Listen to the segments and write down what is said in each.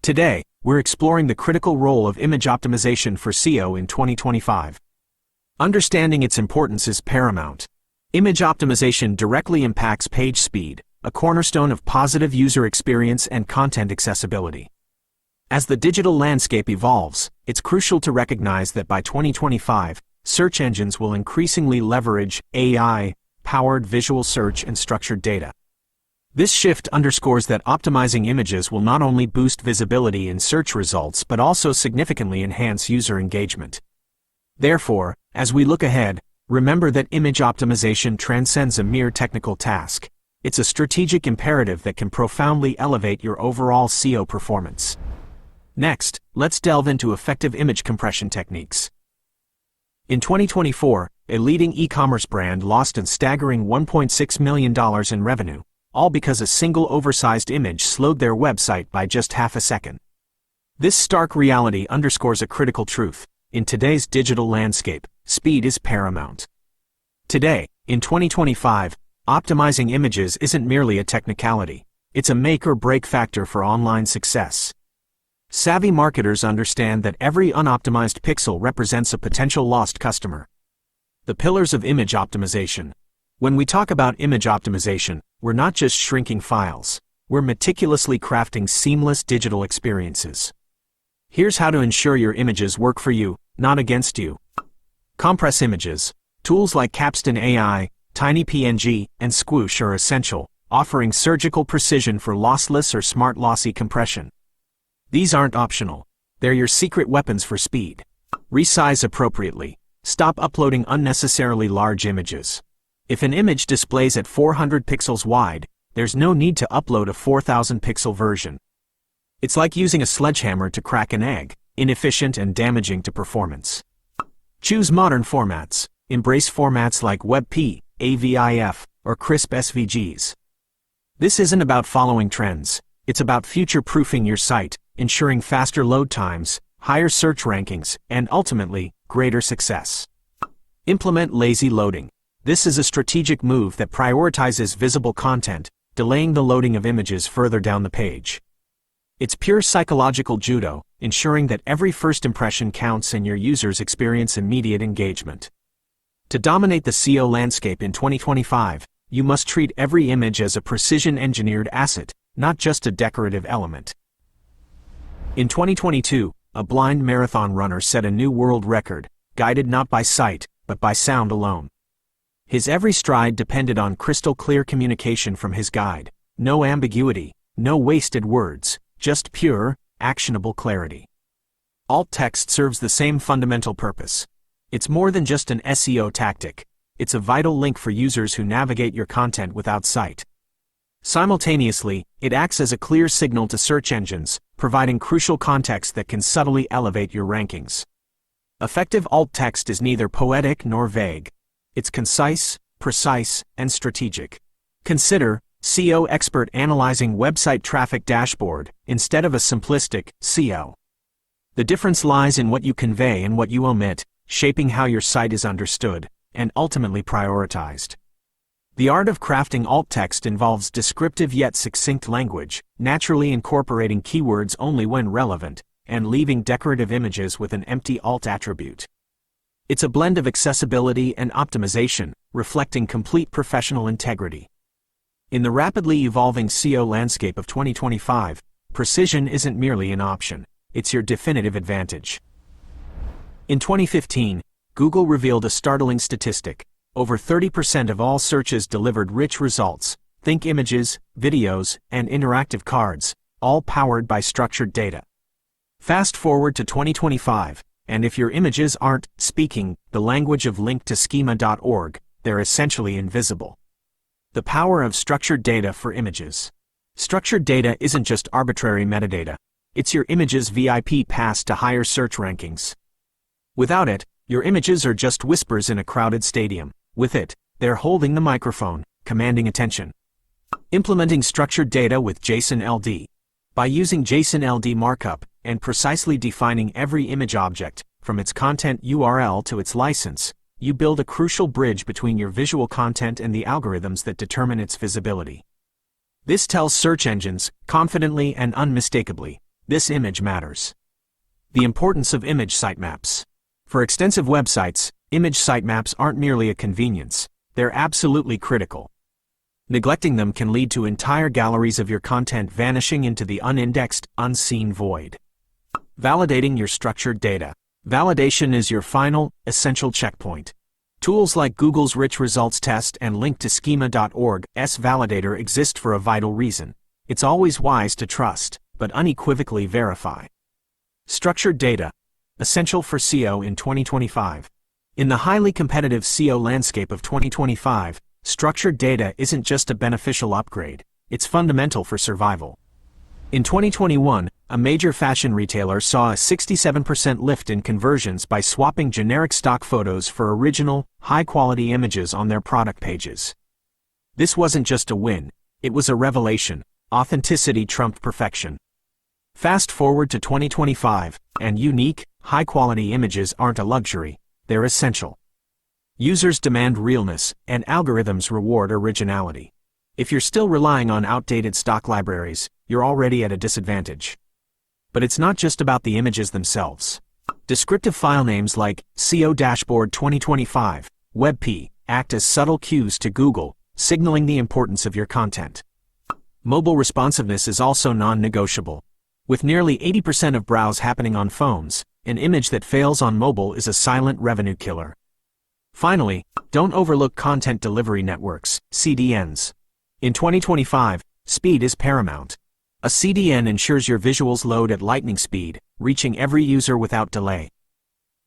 Today, we're exploring the critical role of image optimization for SEO in 2025. Understanding its importance is paramount. Image optimization directly impacts page speed, a cornerstone of positive user experience and content accessibility. As the digital landscape evolves, it's crucial to recognize that by 2025, search engines will increasingly leverage AI-powered visual search and structured data. This shift underscores that optimizing images will not only boost visibility in search results but also significantly enhance user engagement. Therefore, as we look ahead, remember that image optimization transcends a mere technical task. It's a strategic imperative that can profoundly elevate your overall SEO performance. Next, let's delve into effective image compression techniques. In 2024, a leading e-commerce brand lost a staggering $1.6 million in revenue, all because a single oversized image slowed their website by just half a second. This stark reality underscores a critical truth. In today's digital landscape, speed is paramount. Today, in 2025, optimizing images isn't merely a technicality, it's a make-or-break factor for online success. Savvy marketers understand that every unoptimized pixel represents a potential lost customer. The pillars of image optimization. When we talk about image optimization, we're not just shrinking files, we're meticulously crafting seamless digital experiences. Here's how to ensure your images work for you, not against you. Compress images. Tools like Capstan AI, TinyPNG, and Squoosh are essential, offering surgical precision for lossless or smart lossy compression. These aren't optional. They're your secret weapons for speed. Resize appropriately. Stop uploading unnecessarily large images. If an image displays at 400 pixels wide, there's no need to upload a 4000 pixel version. It's like using a sledgehammer to crack an egg, inefficient and damaging to performance. Choose modern formats. Embrace formats like WebP, AVIF, or crisp SVGs. This isn't about following trends, it's about future-proofing your site, ensuring faster load times, higher search rankings, and ultimately, greater success. Implement lazy loading. This is a strategic move that prioritizes visible content, delaying the loading of images further down the page. It's pure psychological judo, ensuring that every first impression counts and your users experience immediate engagement. To dominate the SEO landscape in 2025, you must treat every image as a precision-engineered asset, not just a decorative element. In 2022, a blind marathon runner set a new world record, guided not by sight, but by sound alone. His every stride depended on crystal-clear communication from his guide. No ambiguity, no wasted words, just pure, actionable clarity. Alt text serves the same fundamental purpose. It's more than just an SEO tactic. It's a vital link for users who navigate your content without sight. Simultaneously, it acts as a clear signal to search engines, providing crucial context that can subtly elevate your rankings. Effective alt text is neither poetic nor vague. It's concise, precise, and strategic. Consider SEO expert analyzing website traffic dashboard instead of a simplistic SEO. The difference lies in what you convey and what you omit, shaping how your site is understood and ultimately prioritized. The art of crafting alt text involves descriptive yet succinct language, naturally incorporating keywords only when relevant, and leaving decorative images with an empty alt attribute. It's a blend of accessibility and optimization, reflecting complete professional integrity. In the rapidly evolving SEO landscape of 2025, precision isn't merely an option, it's your definitive advantage. In 2015, Google revealed a startling statistic. Over 30% of all searches delivered rich results. Think images, videos, and interactive cards, all powered by structured data. Fast forward to 2025, and if your images aren't speaking the language of link-to-schema.org, they're essentially invisible. The power of structured data for images. Structured data isn't just arbitrary metadata. It's your image's VIP pass to higher search rankings. Without it, your images are just whispers in a crowded stadium. With it, they're holding the microphone, commanding attention. Implementing structured data with JSON-LD. By using JSON-LD markup and precisely defining every image object, from its content URL to its license, you build a crucial bridge between your visual content and the algorithms that determine its visibility. This tells search engines, confidently and unmistakably, This image matters. The importance of image sitemaps. For extensive websites, image sitemaps aren't merely a convenience, they're absolutely critical. Neglecting them can lead to entire galleries of your content vanishing into the unindexed, unseen void. Validating your structured data. Validation is your final, essential checkpoint. Tools like Google's Rich Results Test and link to schema.org's validator exist for a vital reason. It's always wise to trust, but unequivocally verify. Structured data. Essential for SEO in 2025. In the highly competitive SEO landscape of 2025, structured data isn't just a beneficial upgrade, it's fundamental for survival. In 2021, a major fashion retailer saw a 67% lift in conversions by swapping generic stock photos for original, high-quality images on their product pages. This wasn't just a win, it was a revelation. Authenticity trumped perfection. Fast forward to 2025, and unique, high-quality images aren't a luxury, they're essential. Users demand realness, and algorithms reward originality. If you're still relying on outdated stock libraries, you're already at a disadvantage. But it's not just about the images themselves. Descriptive file names like SEO Dashboard 2025, WebP, act as subtle cues to Google, signaling the importance of your content. Mobile responsiveness is also non-negotiable. With nearly 80% of browse happening on phones, an image that fails on mobile is a silent revenue killer. Finally, don't overlook content delivery networks, CDNs. In 2025, speed is paramount. A CDN ensures your visuals load at lightning speed, reaching every user without delay.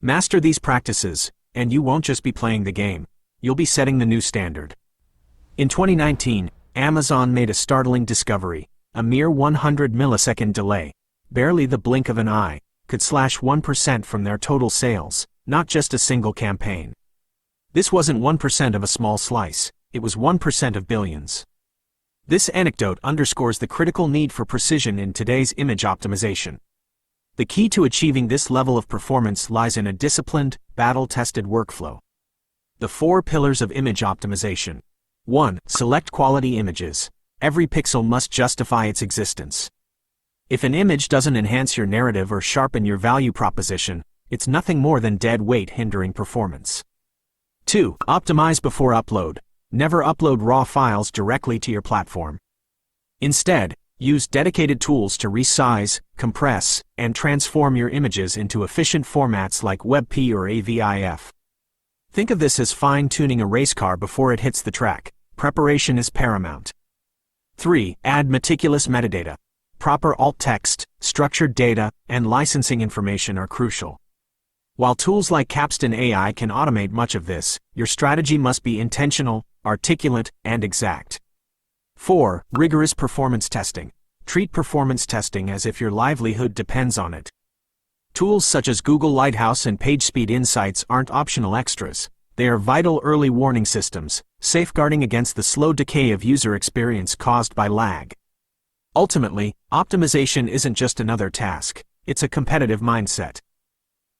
Master these practices, and you won't just be playing the game, you'll be setting the new standard. In 2019, Amazon made a startling discovery. A mere 100 millisecond delay, barely the blink of an eye, could slash 1% from their total sales, not just a single campaign. This wasn't 1% of a small slice, it was 1% of billions. This anecdote underscores the critical need for precision in today's image optimization. The key to achieving this level of performance lies in a disciplined, battle-tested workflow. The 4 pillars of image optimization. 1. Select quality images. Every pixel must justify its existence. If an image doesn't enhance your narrative or sharpen your value proposition, it's nothing more than dead weight hindering performance. 2. Optimize before upload. Never upload raw files directly to your platform. Instead, use dedicated tools to resize, compress, and transform your images into efficient formats like WebP or AVIF. Think of this as fine-tuning a race car before it hits the track. Preparation is paramount. 3. Add meticulous metadata. Proper alt text, structured data, and licensing information are crucial. While tools like Capstan AI can automate much of this, your strategy must be intentional, articulate, and exact. 4. Rigorous performance testing. Treat performance testing as if your livelihood depends on it. Tools such as Google Lighthouse and PageSpeed Insights aren't optional extras. They are vital early warning systems, safeguarding against the slow decay of user experience caused by lag. Ultimately, optimization isn't just another task, it's a competitive mindset.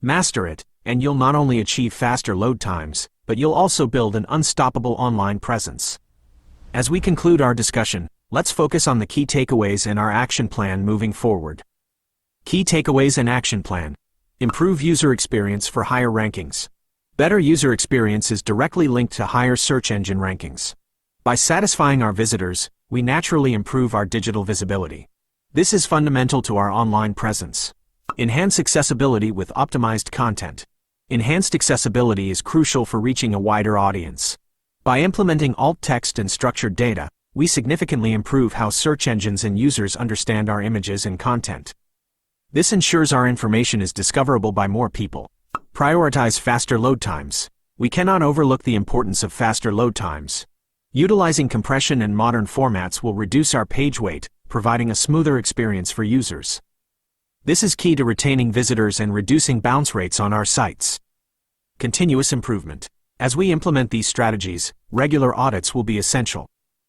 Master it, and you'll not only achieve faster load times, but you'll also build an unstoppable online presence. As we conclude our discussion, let's focus on the key takeaways and our action plan moving forward. Key takeaways and action plan. Improve user experience for higher rankings. Better user experience is directly linked to higher search engine rankings. By satisfying our visitors, we naturally improve our digital visibility. This is fundamental to our online presence. Enhance accessibility with optimized content. Enhanced accessibility is crucial for reaching a wider audience. By implementing alt text and structured data, we significantly improve how search engines and users understand our images and content. This ensures our information is discoverable by more people. Prioritize faster load times. We cannot overlook the importance of faster load times. Utilizing compression and modern formats will reduce our page weight, providing a smoother experience for users. This is key to retaining visitors and reducing bounce rates on our sites. Continuous improvement. As we implement these strategies, regular audits will be essential.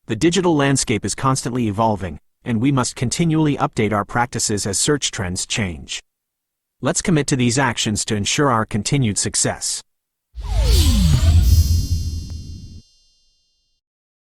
The digital landscape is constantly evolving, and we must continually update our practices as search trends change. Let's commit to these actions to ensure our continued success.